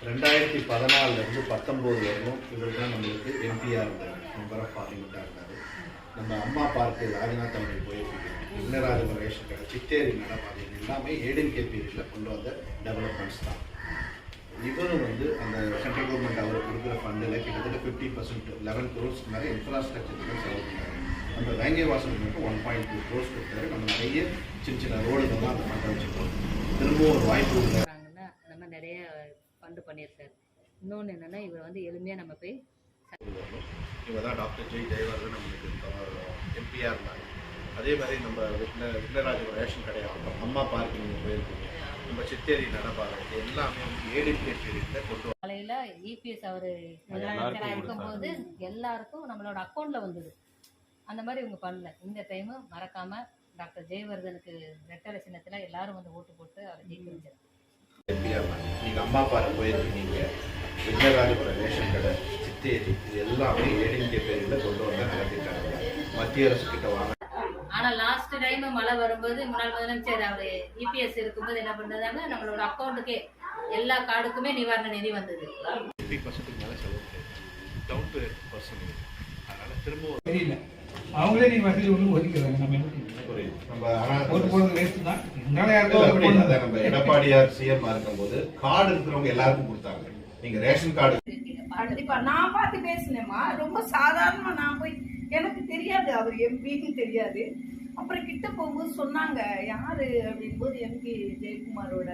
2014 19 வரையும் இவர் தான் நம்மளுக்கு எம்பிஆர் இருந்தார், மெம்பர் ஆஃப் பார்லிமெண்ட்டாக இருந்தார். நம்ம அம்மா பார்க்கு ராஜநாத் அவர்கள் போயிருக்கீங்க, விக்னராஜபுரம் ரேஷன் கடை, சித்தேரி நடப்பாதை எல்லாமே ஏடிஎம்கே பீரியடில் கொண்டு வந்த டெவலப்மெண்ட்ஸ் தான். இவரும் அந்த சென்ட்ரல் கவர்மெண்ட் அவர் கொடுக்குற ஃபண்டில் கிட்டத்தட்ட 50% 11 crores மேலே இன்ஃப்ராஸ்ட்ரக்சருக்கு செலவு பண்ணார். நம்ம வேங்கை வாசல் மட்டும் 1.2 crores கொடுத்தாரு. நம்ம நிறைய சின்ன சின்ன ரோடுகள் தான் அந்த மட்டும் வச்சுருக்கோம். திரும்பவும் ஒரு வாய்ப்பு இல்லை நம்ம நிறைய ஃபண்டு பண்ணியிருக்காரு. இன்னொன்று என்னென்னா இவர் எளிமையாக நம்ம போய் இவர் தான் டாக்டர் ஜெய் ஜெயவர்தன் நம்மளுக்கு எம்பியாக இருந்தாங்க. அதே மாதிரி நம்ம விக்னராஜபுரம் ரேஷன் கடையாகட்டும், அம்மா பார்க்கு நீங்கள் போயிருக்கீங்க, நம்ம சித்தேரி நடப்பாதை எல்லாமே ஏடிஎம்கே பீரியடில் கொண்டு காலையில் இபிஎஸ் அவர் முதலமைச்சராக இருக்கும்போது எல்லாருக்கும் நம்மளோட அக்கௌண்ட்டில் வந்தது. அந்த மாதிரி இவங்க பண்ணல. இந்த டைமு மறக்காமல் டாக்டர் ஜெயவர்தனுக்கு ரெட்டலை சின்னத்தில் எல்லாரும் ஓட்டு போட்டு அவரை ஜெயிக்க வச்சார். நீங்கள் அம்மா பார்க்கு போயிருக்கீங்க, விக்னராஜபுரம் ரேஷன் கடை, சித்தேரி, இது எல்லாமே ஏடிஎம்கே பீரியடில் கொண்டு வந்தால் நடத்திட்டாங்க. மத்திய அரசு கிட்ட வாங்க. ஆனால் லாஸ்ட் டைம் மழை வரும்போது முன்னாள் முதலமைச்சர் அவர் இபிஎஸ் இருக்கும்போது என்ன பண்ணதாங்க, நம்மளோட அக்கௌண்ட்டுக்கே எல்லா கார்டுக்குமே நிவாரண நிதி வந்தது. 50% மேலே செலவு டவுன் டு 8%. அதனால திரும்ப தெரியல, அவங்களே நீங்க வசதி ஒன்று ஒதுக்கிறாங்க. நம்ம ஓட்டு போடுறது வேஸ்ட் தான். நம்ம எடப்பாடியார் சிஎம் இருக்கும்போது கார்டு இருக்கிறவங்க எல்லாருக்கும் கொடுத்தாங்க. நீங்க ரேஷன் கார்டு கண்டிப்பா நான் பார்த்து பேசினேம்மா. ரொம்ப சாதாரணமா நான் போய், எனக்கு தெரியாது அவர் எம்பின்னு தெரியாது. அப்புறம் கிட்ட போகும்போது சொன்னாங்க யாரு அப்படின் போது எம்பி ஜெயக்குமாரோட